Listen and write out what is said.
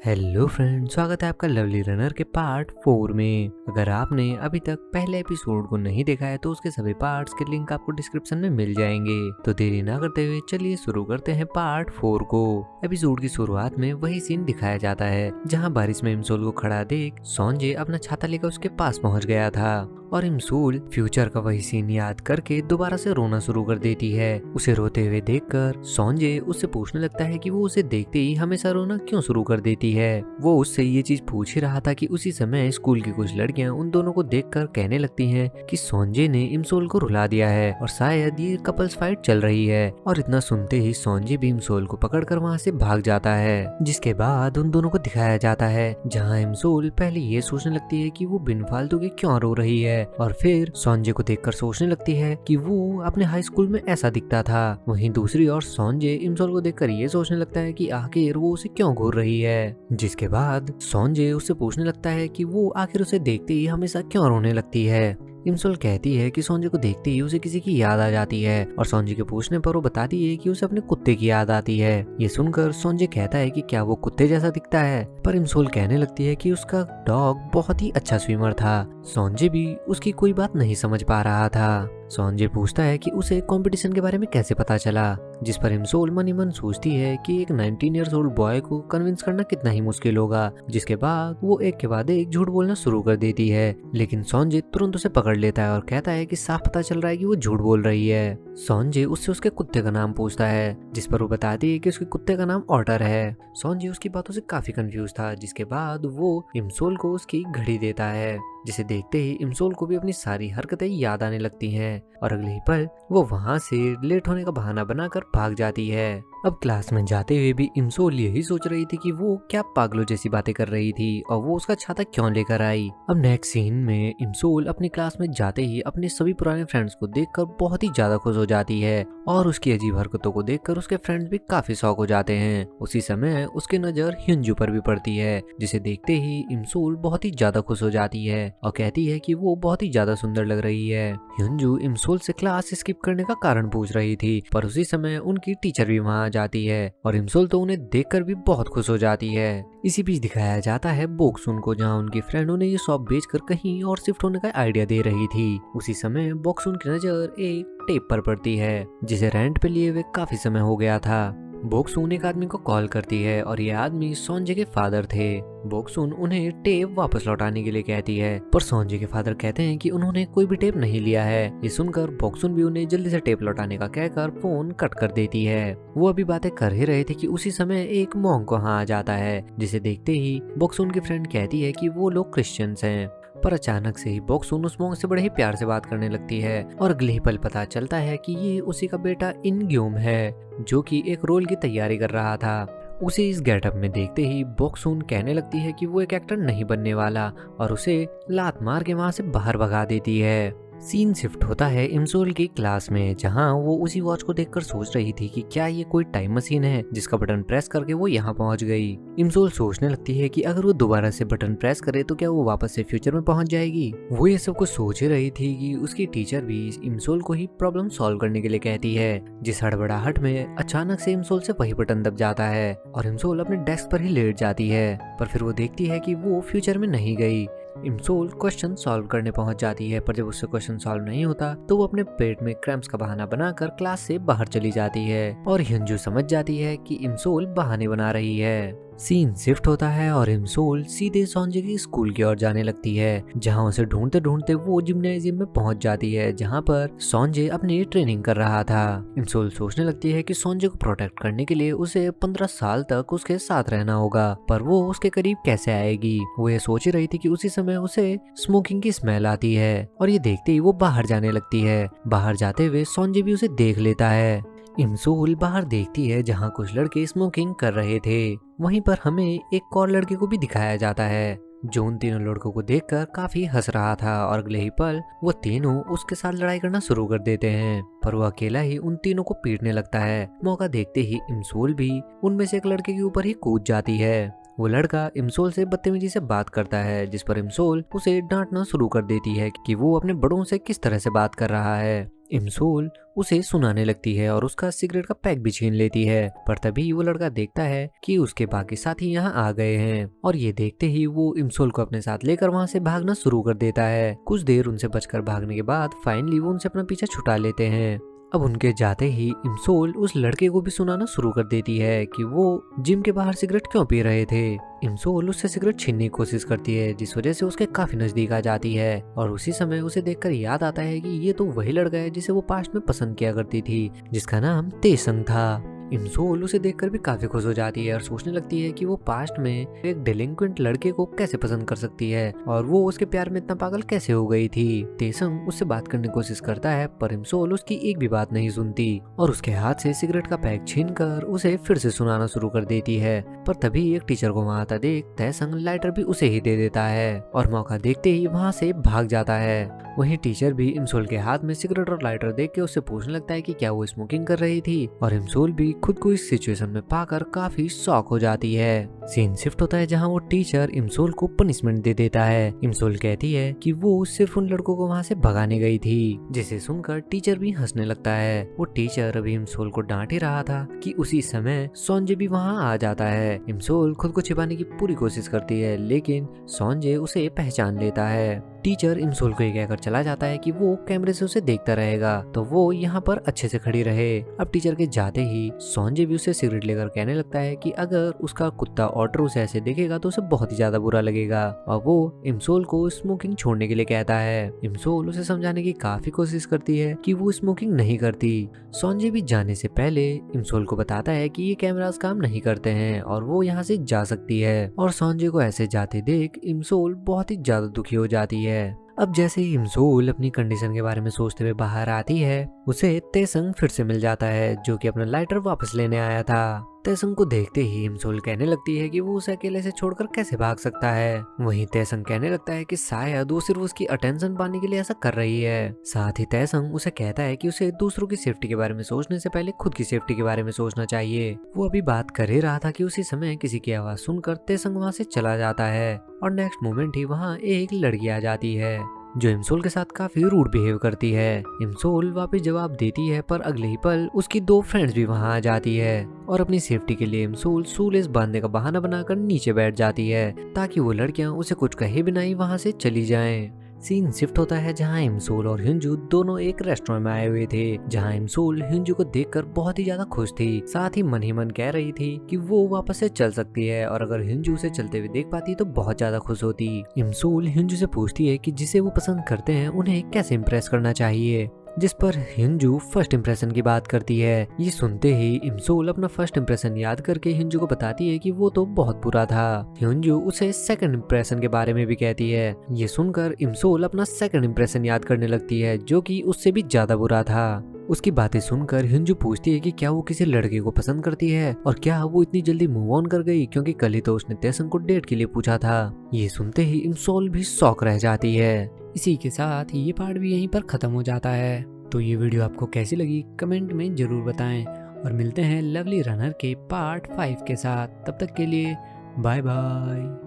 Hello friend, स्वागत है आपका लवली रनर के पार्ट 4 में। अगर आपने अभी तक पहले एपिसोड को नहीं देखा है तो उसके सभी पार्ट्स के लिंक आपको डिस्क्रिप्शन में मिल जाएंगे। तो देरी ना करते हुए चलिए शुरू करते हैं पार्ट 4 को। एपिसोड की शुरुआत में वही सीन दिखाया जाता है जहाँ बारिश में इमसोल को खड़ा देख सोंजे अपना छाता लेकर उसके पास पहुँच गया था और इमसोल फ्यूचर का वही सीन याद करके दोबारा से रोना शुरू कर देती है। उसे रोते हुए देखकर सोंजे उससे पूछने लगता है कि वो उसे देखते ही हमेशा रोना क्यों शुरू कर देती है। वो उससे ये चीज पूछ ही रहा था कि उसी समय स्कूल की कुछ लड़कियां उन दोनों को देखकर कहने लगती हैं कि सोंजे ने इमसोल को रुला दिया है और शायद ये कपल्स फाइट चल रही है। और इतना सुनते ही सोंजे भी इमसोल को पकड़कर वहाँ से भाग जाता है, जिसके बाद उन दोनों को दिखाया जाता है जहाँ इमसोल पहले ये सोचने लगती है कि वो बिन फालतू के क्यों रो रही है और फिर सोंजे को देखकर सोचने लगती है कि वो अपने हाई स्कूल में ऐसा दिखता था। वहीं दूसरी ओर सोंजे इमसोल को देखकर ये सोचने लगता है कि आखिर वो उसे क्यों घूर रही है, जिसके बाद सोंजे उससे पूछने लगता है कि वो आखिर उसे देखते ही हमेशा क्यों रोने लगती है। इमसोल कहती है कि सोंजे को देखते ही उसे किसी की याद आ जाती है और सोंजे के पूछने पर वो बताती है कि उसे अपने कुत्ते की याद आती है। ये सुनकर सोंजे कहता है कि क्या वो कुत्ते जैसा दिखता है, पर इमसोल कहने लगती है कि उसका डॉग बहुत ही अच्छा स्विमर था। सोंजे भी उसकी कोई बात नहीं समझ पा रहा था। सोंजे पूछता है कि उसे कंपटीशन के बारे में कैसे पता चला, जिस पर इमसोल मन ही मन सोचती है कि एक 19 ईयर्स ओल्ड बॉय को कन्विंस करना कितना ही मुश्किल होगा। जिसके बाद वो एक के बाद एक झूठ बोलना शुरू कर देती है, लेकिन सोंजे तुरंत उसे पकड़ लेता है और कहता है कि साफ पता चल रहा है कि वो झूठ बोल रही है। सोंजे उससे उसके कुत्ते का नाम पूछता है, जिस पर वो बताती है कि उसके कुत्ते का नाम ऑटर है। सोंजे उसकी बातों से काफी कंफ्यूज था, जिसके बाद वो इमसोल को उसकी घड़ी देता है, जिसे देखते ही इमसोल को भी अपनी सारी हरकतें याद आने लगती हैं और अगले ही पल वो वहां से लेट होने का बहाना बनाकर भाग जाती है। अब क्लास में जाते हुए भी इमसोल यही सोच रही थी कि वो क्या पागलों जैसी बातें कर रही थी और वो उसका छाता क्यों लेकर आई। अब नेक्स्ट सीन में इमसोल अपनी क्लास में जाते ही अपने सभी पुराने फ्रेंड्स को देखकर बहुत ही ज्यादा खुश हो जाती है और उसकी अजीब हरकतों को देखकर उसके फ्रेंड्स भी काफी शॉक हो जाते हैं। उसी समय उसकी नजर ह्युंजू पर भी पड़ती है, जिसे देखते ही इमसोल बहुत ही ज्यादा खुश हो जाती है और कहती है कि वो बहुत ही ज्यादा सुंदर लग रही है। ह्युंजू इमसोल से क्लास स्किप करने का कारण पूछ रही थी, पर उसी समय उनकी टीचर भी वहां जाती है और इमसोल तो उन्हें देखकर भी बहुत खुश हो जाती है। इसी बीच दिखाया जाता है बोक्सुन को, जहां उनकी फ्रेंड उन्हें ये शॉप बेचकर कहीं और शिफ्ट होने का आइडिया दे रही थी। उसी समय बोक्सुन की नजर एक टेप पर पड़ती है, जिसे रेंट पे लिए हुए काफी समय हो गया था। बोक्सुन एक आदमी को कॉल करती है और ये आदमी सोंजे के फादर थे। बोक्सुन उन्हें टेप वापस लौटाने के लिए कहती है, पर सोंजे के फादर कहते हैं कि उन्होंने कोई भी टेप नहीं लिया है। ये सुनकर बोक्सुन भी उन्हें जल्दी से टेप लौटाने का कहकर फोन कट कर देती है। वो अभी बातें कर ही रहे थे कि उसी समय एक मॉन्क वहाँ आ जाता है, जिसे देखते ही बोक्सुन की फ्रेंड कहती है कि वो लोग क्रिश्चियंस हैं। पर अचानक से ही बोक्सुन उस मॉन्क से बड़े ही प्यार से बात करने लगती है और अगले ही पल पता चलता है कि ये उसी का बेटा इनग्यूम है, जो कि एक रोल की तैयारी कर रहा था। उसे इस गेटअप में देखते ही बोक्सुन कहने लगती है कि वो एक एक्टर नहीं बनने वाला और उसे लात मार के वहां से बाहर भगा देती है। सीन शिफ्ट होता है इमसोल की क्लास में, जहां वो उसी वॉच को देखकर सोच रही थी कि क्या ये कोई टाइम मशीन है जिसका बटन प्रेस करके वो यहाँ पहुंच गई। इमसोल सोचने लगती है कि अगर वो दोबारा से बटन प्रेस करे तो क्या वो वापस से फ्यूचर में पहुंच जाएगी। वो ये सब कुछ सोच ही रही थी कि उसकी टीचर भी इमसोल को ही प्रॉब्लम सॉल्व करने के लिए कहती है, जिस हड़बड़ाहट में अचानक से इमसोल से वही बटन दब जाता है और इमसोल अपने डेस्क पर ही लेट जाती है। पर फिर वो देखती है कि वो फ्यूचर में नहीं गई। इमसोल क्वेश्चन सॉल्व करने पहुंच जाती है, पर जब उससे क्वेश्चन सॉल्व नहीं होता तो वो अपने पेट में क्रैम्प्स का बहाना बनाकर क्लास से बाहर चली जाती है और ह्युंजू समझ जाती है कि इमसोल बहाने बना रही है। सीन शिफ्ट होता है और इमसोल सीधे सोंजे की स्कूल की ओर जाने लगती है, जहां उसे ढूंढते ढूंढते वो जिम्नाजियम में पहुंच जाती है, जहां पर सोंजे अपनी ट्रेनिंग कर रहा था। इमसोल सोचने लगती है कि सोंजे को प्रोटेक्ट करने के लिए उसे 15 साल तक उसके साथ रहना होगा, पर वो उसके करीब कैसे आएगी। वो ये सोच ही रही थी कि उसी समय उसे स्मोकिंग की स्मेल आती है और ये देखते ही वो बाहर जाने लगती है। बाहर जाते हुए सोंजे भी उसे देख लेता है। इमसोल बाहर देखती है जहाँ कुछ लड़के स्मोकिंग कर रहे थे। वहीं पर हमें एक और लड़के को भी दिखाया जाता है, जो उन तीनों लड़कों को देखकर काफी हंस रहा था और अगले ही पल वो तीनों उसके साथ लड़ाई करना शुरू कर देते हैं, पर वो अकेला ही उन तीनों को पीटने लगता है। मौका देखते ही इमसोल भी उनमें से एक लड़के के ऊपर ही कूद जाती है। वो लड़का इमसोल से बदतमीजी से बात करता है, जिस पर इमसोल उसे डांटना शुरू कर देती है कि वो अपने बड़ों से किस तरह से बात कर रहा है। इमसोल उसे सुनाने लगती है और उसका सिगरेट का पैक भी छीन लेती है। पर तभी वो लड़का देखता है कि उसके बाकी साथी यहाँ आ गए हैं और ये देखते ही वो इमसोल को अपने साथ लेकर वहाँ से भागना शुरू कर देता है। कुछ देर उनसे बचकर भागने के बाद फाइनली वो उनसे अपना पीछा छुड़ा लेते हैं। अब उनके जाते ही इमसोल उस लड़के को भी सुनाना शुरू कर देती है कि वो जिम के बाहर सिगरेट क्यों पी रहे थे। इमसोल उससे सिगरेट छीनने की कोशिश करती है जिस वजह से उसके काफी नजदीक आ जाती है और उसी समय उसे देखकर याद आता है कि ये तो वही लड़का है जिसे वो पास्ट में पसंद किया करती थी, जिसका नाम तेसंग था। इमसोल उसे देखकर भी काफी खुश हो जाती है और सोचने लगती है कि वो पास्ट में एक डिलिंक्वेंट लड़के को कैसे पसंद कर सकती है और वो उसके प्यार में इतना पागल कैसे हो गई थी। तेसंग उससे बात करने की कोशिश करता है पर इमसोल उसकी एक भी बात नहीं सुनती और उसके हाथ से सिगरेट का पैक छीनकर उसे फिर से सुनाना शुरू कर देती है। पर तभी एक टीचर को वहाँ आता देख तेसंग लाइटर भी उसे ही दे देता है और मौका देखते ही वहाँ से भाग जाता है। वहीं टीचर भी इमसोल के हाथ में सिगरेट और लाइटर देख के उससे पूछने लगता है कि क्या वो स्मोकिंग कर रही थी और इमसोल भी खुद को इस सिचुएशन में पाकर काफी शॉक हो जाती है। सीन शिफ्ट होता है जहां वो टीचर इमसोल को पनिशमेंट दे देता है। इमसोल कहती है कि वो सिर्फ उन लड़कों को वहां से भगाने गई थी, जिसे सुनकर टीचर भी हंसने लगता है। वो टीचर अभी इमसोल को डांट ही रहा था कि उसी समय सोंजे भी वहां आ जाता है। इमसोल खुद को छिपाने की पूरी कोशिश करती है लेकिन सोंजे उसे पहचान लेता है। टीचर इमसोल को ये कहकर चला जाता है कि वो कैमरे से उसे देखता रहेगा तो वो यहाँ पर अच्छे से खड़ी रहे। अब टीचर के जाते ही सोंजे भी उसे सिगरेट लेकर कहने लगता है कि अगर उसका कुत्ता ऑटर उसे ऐसे देखेगा तो उसे बहुत ही ज्यादा बुरा लगेगा और वो इमसोल को स्मोकिंग छोड़ने के लिए कहता है। इमसोल उसे समझाने की काफी कोशिश करती है कि वो स्मोकिंग नहीं करती। सोंजे भी जाने से पहले इमसोल को बताता है कि ये कैमरास काम नहीं करते हैं और वो यहाँ से जा सकती है और सोंजे को ऐसे जाते देख इमसोल बहुत ही ज्यादा दुखी हो जाती है। अब जैसे ही इमसोल अपनी कंडीशन के बारे में सोचते हुए बाहर आती है उसे तेसंग फिर से मिल जाता है जो कि अपना लाइटर वापस लेने आया था। तेसंग को देखते ही इमसोल कहने लगती है कि वो उसे अकेले से छोड़कर कैसे भाग सकता है। वहीं तेसंग कहने लगता है कि शायद वो सिर्फ उसकी अटेंशन पाने के लिए ऐसा कर रही है। साथ ही तेसंग उसे कहता है कि उसे दूसरों की सेफ्टी के बारे में सोचने से पहले खुद की सेफ्टी के बारे में सोचना चाहिए। वो अभी बात कर ही रहा था कि उसी समय किसी की आवाज सुनकर तेसंग वहाँ से चला जाता है और नेक्स्ट मोमेंट ही वहाँ एक लड़की आ जाती है जो इमसोल के साथ काफी रूड बिहेव करती है। इमसोल वापस जवाब देती है पर अगले ही पल उसकी दो फ्रेंड्स भी वहां आ जाती है और अपनी सेफ्टी के लिए इमसोल शूलेस बांधने का बहाना बनाकर नीचे बैठ जाती है ताकि वो लड़कियां उसे कुछ कहे बिना ही वहां से चली जाएं। सीन शिफ्ट होता है जहां इमसोल और हिंजू दोनों एक रेस्टोरेंट में आए हुए थे जहां इमसोल हिंजू को देखकर बहुत ही ज्यादा खुश थी। साथ ही मन कह रही थी कि वो वापस से चल सकती है और अगर हिंजू उसे चलते हुए देख पाती तो बहुत ज्यादा खुश होती। इमसोल हिंजू से पूछती है कि जिसे वो पसंद करते हैं उन्हें कैसे इम्प्रेस करना चाहिए, जिस पर हिंजू फर्स्ट इंप्रेशन की बात करती है। ये सुनते ही इमसोल अपना फर्स्ट इंप्रेशन याद करके हिंजू को बताती है कि वो तो बहुत बुरा था। हिंजू उसे सेकंड इंप्रेशन के बारे में भी कहती है। ये सुनकर इमसोल अपना सेकंड इंप्रेशन याद करने लगती है जो कि उससे भी ज्यादा बुरा था। उसकी बातें सुनकर हिंजू पूछती है कि क्या वो किसी लड़के को पसंद करती है और क्या वो इतनी जल्दी मूव ऑन कर गई क्योंकि कल ही तो उसने तेसंग को डेट के लिए पूछा था। ये सुनते ही इमसोल भी शॉक रह जाती है। इसी के साथ ये पार्ट भी यहीं पर खत्म हो जाता है। तो ये वीडियो आपको कैसी लगी कमेंट में जरूर बताएं और मिलते हैं लवली रनर के पार्ट 5 के साथ। तब तक के लिए बाय बाय।